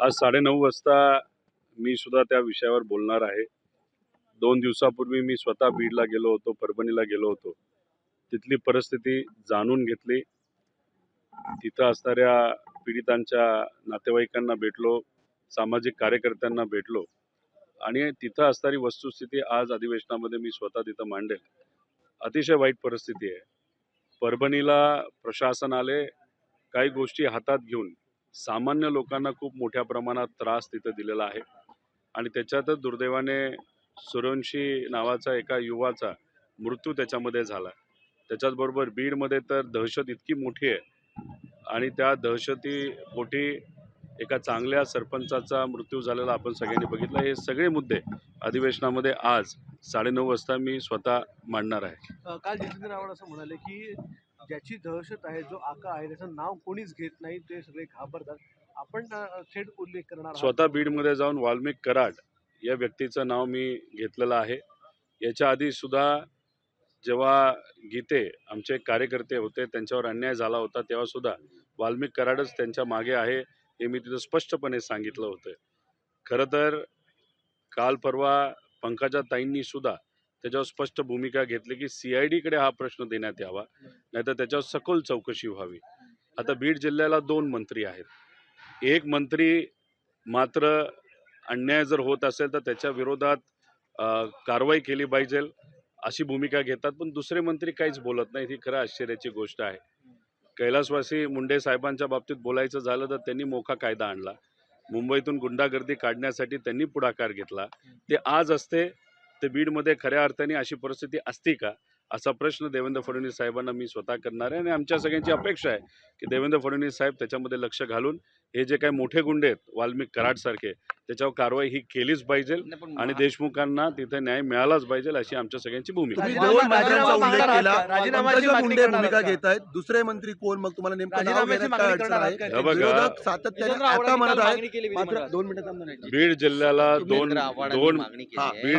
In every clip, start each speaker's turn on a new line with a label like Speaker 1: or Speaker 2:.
Speaker 1: आज 9:30 वाजता मी सुद्धा त्या विषयावर बोलणार आहे. 2 दिवसापूर्वी मी स्वतः बीडला गेलो होतो, परभणीला गेलो होतो. तिथली परिस्थिती जाणून घेतली. तिथं असणाऱ्या पीडितांच्या नातेवाईकांना भेटलो, सामाजिक कार्यकर्त्यांना भेटलो आणि तिथं असणारी वस्तुस्थिती आज अधिवेशनामध्ये मी स्वतः तिथं मांडेल. अतिशय वाईट परिस्थिती आहे. परभणीला प्रशासन आले, काही गोष्टी हातात घेऊन सामान्य लोकांना खूप मोठ्या प्रमाणात त्रास तिथं दिलेला आहे आणि त्याच्यातच दुर्दैवाने सूर्यवंशी नावाचा एका युवाचा मृत्यू त्याच्यामध्ये झाला. त्याच्याचबरोबर बीडमध्ये तर दहशत इतकी मोठी आहे आणि त्या दहशतीपोटी एका चांगल्या सरपंचाचा मृत्यू झालेला आपण सगळ्यांनी बघितला. हे सगळे मुद्दे अधिवेशनामध्ये आज 9:30 वाजता मी स्वतः मांडणार आहे.
Speaker 2: काल जितेंद्र आव्हाड असं म्हणाले की ज्याची दहशत आहे, जो आका आहे, त्याचं नाव कोणीच घेत नाही, ते सगळे घाबरतात. आपण थेट उल्लेख करणार आहात.
Speaker 1: स्वतः बीडमध्ये जाऊन वाल्मिक कराड या व्यक्तीचं नाव मी घेतलेलं आहे. याच्या आधी सुद्धा जेव्हा गीते आमचे कार्यकर्ते होते, त्यांच्यावर अन्याय झाला होता, तेव्हा सुद्धा वाल्मिक कराडच त्यांच्या मागे आहे हे मी तिथं स्पष्टपणे सांगितलं होतं. खरं तर काल परवा पंकजाताईंनी सुद्धा त्याच्यावर स्पष्ट भूमिका घेतली की CID कडे हा प्रश्न देण्यात यावा, नाहीतर त्याच्यावर सखोल चौकशी व्हावी. आता बीड जिल्ह्याला 2 मंत्री आहेत. एक मंत्री मात्र अन्याय जर होत असेल तर त्याच्या विरोधात कारवाई केली पाहिजे अशी भूमिका घेतात, पण दुसरे मंत्री काहीच बोलत नाहीत. ही खरं आश्चर्याची गोष्ट आहे. कैलासवासी मुंडे साहेबांच्या बाबतीत बोलायचं झालं तर त्यांनी मोठा कायदा आणला. मुंबईतून गुंडागर्दी काढण्यासाठी त्यांनी पुढाकार घेतला. ते आज असते ते बीडमध्ये खऱ्या अर्थाने अशी परिस्थिती असती का, असा प्रश्न देवेंद्र फडणवीस साहेबांना मी स्वतः करणार आहे आणि आमच्या सगळ्यांची अपेक्षा आहे की देवेंद्र फडणवीस साहेब त्याच्यामध्ये लक्ष घालून हे जे काही मोठे गुंडे आहेत वाल्मिक कराडसारखे, त्याच्यावर कारवाई ही केलीच पाहिजे आणि देशमुखांना तिथे न्याय मिळालाच पाहिजे अशी आमच्या सगळ्यांची भूमिका आहे.
Speaker 3: तुम्ही 2 मंत्र्यांचा उल्लेख केला. पंकजा मुंडे भूमिका घेत आहेत. दुसरे मंत्री कोण, मग तुम्हाला नेमकं नाव घेण्यात काय अडचण आहे? विरोधक सातत्याने आता म्हणत आहेत.
Speaker 2: मात्र 2 मिनिटात
Speaker 1: बीड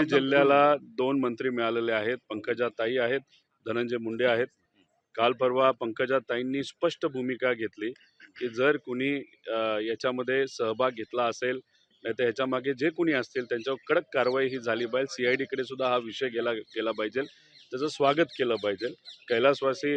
Speaker 1: जिल्ह्याला दोन मंत्री मिळालेले आहेत. पंकजाताई आहेत, धनंजय मुंडे आहेत. काल परवा पंकजाताईंनी स्पष्ट भूमिका घेतली की जर कुणी याच्यामध्ये सहभाग घेतला असेल, नाही तर ह्याच्या मागे जे कुणी असतील त्यांच्यावर कडक कारवाई ही झाली पाहिजे. CID कडे सुद्धा हा विषय गेला पाहिजे, त्याचं स्वागत केलं पाहिजे. कैलासवासी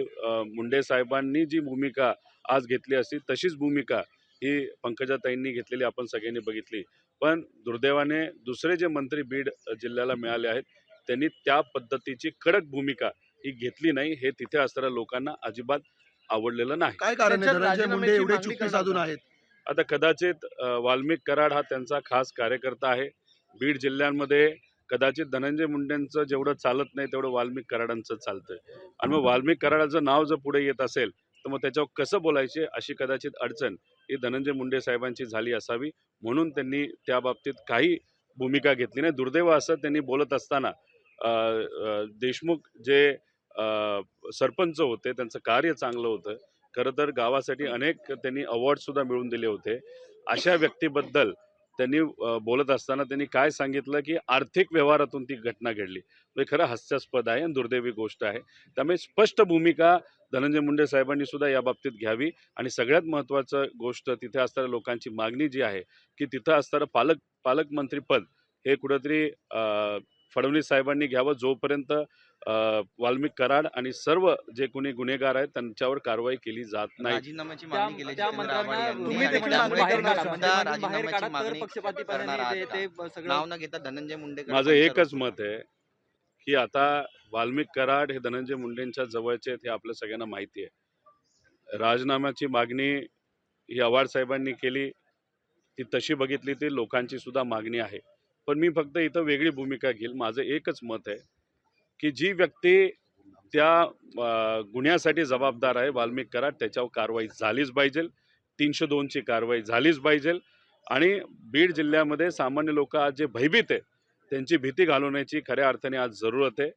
Speaker 1: मुंडे साहेबांनी जी भूमिका आज घेतली असती तशीच भूमिका ही पंकजाताईंनी घेतलेली आपण सगळ्यांनी बघितली. पण दुर्दैवाने दुसरे जे मंत्री बीड जिल्ह्याला मिळाले आहेत त्यांनी त्या पद्धतीची कडक भूमिका ही घेतली नाही. हे तिथे असणाऱ्या लोकांना अजिबात आवडलेलं नाही.
Speaker 3: काय कारण आहे धनंजय मुंडे एवढे चुकी साधून आहेत?
Speaker 1: आता कदाचित वाल्मिक कराड हा त्यांचा खास कार्यकर्ता आहे. बीड जिल्ह्यामध्ये कदाचित धनंजय मुंडेंचं जेवढं चालत नाही तेवढं वाल्मिक कराडांचं चालतंय आणि मग वाल्मिक कराडाचं नाव जर पुढे येत असेल तर मग त्याच्यावर कसं बोलायचे अशी कदाचित अडचण ही धनंजय मुंडे साहेबांची झाली असावी, म्हणून त्यांनी त्या बाबतीत काही भूमिका घेतली नाही. दुर्दैव असं त्यांनी बोलत असताना देशमुख जे सरपंच होते त्यांचं कार्य चांगलं होतं. खरं तर गावासाठी अनेक त्यांनी अवॉर्ड सुद्धा मिळवून दिले होते. अशा व्यक्तीबद्दल त्यांनी बोलत असताना त्यांनी काय सांगितलं की आर्थिक व्यवहारातून ती घटना घडली. म्हणजे खरं हास्यास्पद आहे आणि दुर्दैवी गोष्ट आहे. त्यामुळे स्पष्ट भूमिका धनंजय मुंडे साहेबांनी सुद्धा या बाबतीत घ्यावी आणि सगळ्यात महत्त्वाचं गोष्ट तिथे असणाऱ्या लोकांची मागणी जी आहे की तिथं असणारं पालकमंत्रीपद हे कुठंतरी फडणवीस साहेबांनी घ्यावं, जोपर्यंत वाल्मिक कराड आणि सर्व जे कोणी गुन्हेगार आहेत त्यांच्यावर कारवाई केली जात नाही.
Speaker 4: राजीनाम्याची मागणी केली नाव न घेता धनंजय मुंडे.
Speaker 1: माझं एकच मत आहे की आता वाल्मिक कराड हे धनंजय मुंडेंच्या जवळचे आहेत हे आपल्या सगळ्यांना माहिती आहे. राजीनाम्याची मागणी ही आव्हाड साहेबांनी केली, ती तशी बघितली ती लोकांची सुद्धा मागणी आहे. पण मी फक्त इथं वेगळी भूमिका घेईल. माझं एकच मत आहे की जी व्यक्ती त्या गुन्ह्यासाठी जबाबदार आहे वाल्मिक कराड, त्याच्यावर कारवाई झालीच पाहिजे. 302ची कारवाई झालीच पाहिजे आणि बीड जिल्ह्यामध्ये सामान्य लोक आज जे भयभीत आहे त्यांची भीती घालवण्याची खऱ्या अर्थाने आज जरूरत आहे.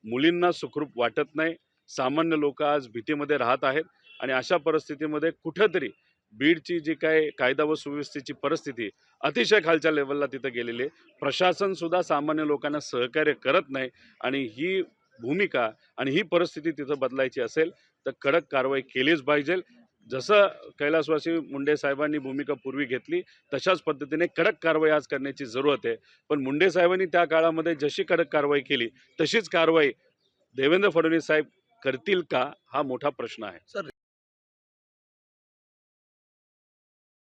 Speaker 1: मुलींना सुखरूप वाटत नाही, सामान्य लोक आज भीतीमध्ये राहत आहेत आणि अशा परिस्थितीमध्ये कुठंतरी बीडची जी काय कायदा व सुव्यवस्थेची परिस्थिती अतिशय खालच्या लेवलला तिथं गेलेली आहे. प्रशासन सुद्धा सामान्य लोकांना सहकार्य करत नाही आणि ही भूमिका आणि ही परिस्थिती तिथं बदलायची असेल तर कडक कारवाई केलीच पाहिजे. जसं कैलासवासी मुंडे साहेबांनी भूमिका पूर्वी घेतली तशाच पद्धतीने कडक कारवाई आज करण्याची जरूरत आहे. पण मुंडे साहेबांनी त्या काळामध्ये जशी कडक कारवाई केली तशीच कारवाई देवेंद्र फडणवीस साहेब करतील का हा मोठा प्रश्न आहे.
Speaker 3: सर